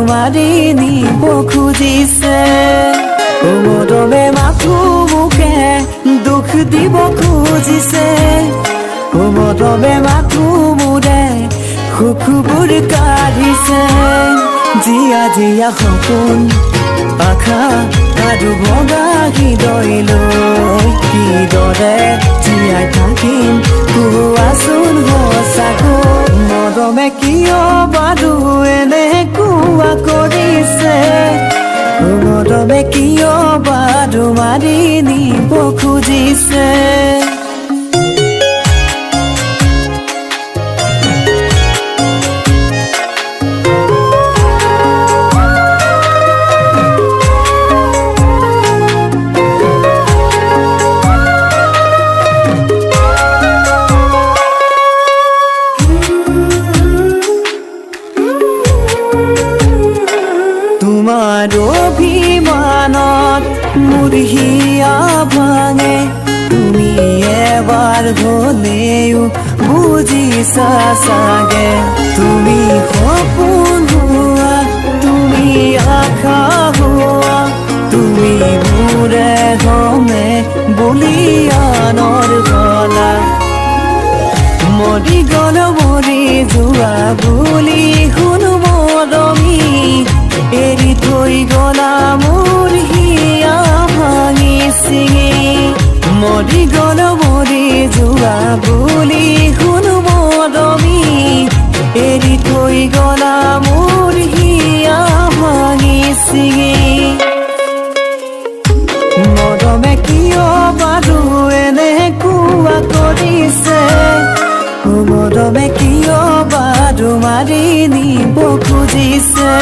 মাৰি নিব খুজিছে মৰমে মাথো মোকে দুখ দিব খুজিছে মৰমে মাথো মোৰে সুখবোৰ কাঢ়িছে জীয়া জীয়া সপোন আশা আৰু ভগা হৃদয়লৈ কিদৰে জীয়াই থাকিম কোৱাচোন সঁচাকৈ মৰমে কিয় বাৰু এনেকুৱা কৰিছে মৰমে কিয় বাৰু মাৰি নিব খুজিছে তোমাৰ অভিমানত মোৰ হিয়া ভাঙে তুমি এবাৰ হ'লেও বুজিছা চাগে তুমি সপোন হোৱা তুমি আশা হোৱা তুমি মোৰে হমে বলিয়ানৰ গলা মৰি গ'ল মৰি যোৱা বুলি শুনো মৰমী এৰি থৈ গলা মোৰ হিয়া ভাঙি চিঙি মৰি গ'ল মৰি যোৱা বুলি শুনো মৰমী এৰি থৈ গলা মোৰ হিয়া ভাঙি চিঙি মৰমে কিয় বাৰু এনেকুৱা কৰিছে মৰমে কিয় বাৰু মাৰি নিব খুজিছে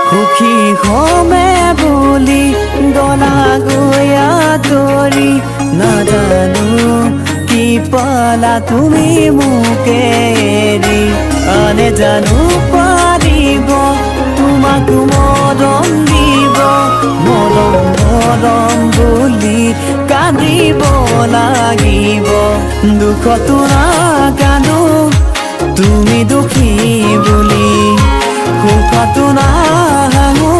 সুখী হমে বুলি গলা গয়া তৰি নাজানো কি পালা তুমি মোকে এৰি আনে জানো পাৰিব তোমাক মৰম দিব মৰম মৰম বুলি কান্দিব লাগিব দুখতো নাকান্দো তুমি দুখী বুলি সুখতো নাহাঁহো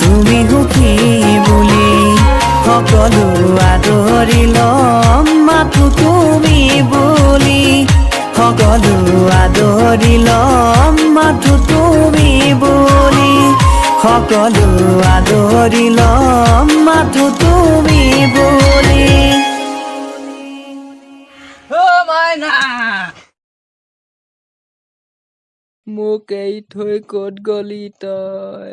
তুমি সুখী বুলি সকলো আদৰি ল'ম মাথো তুমি বুলি সকলো আদৰি ল'ম মাথো তুমি বুলি সকলো আদৰি ল'ম মাথো তুমি বুলি মোক এৰি থৈ ক'ত গলি তই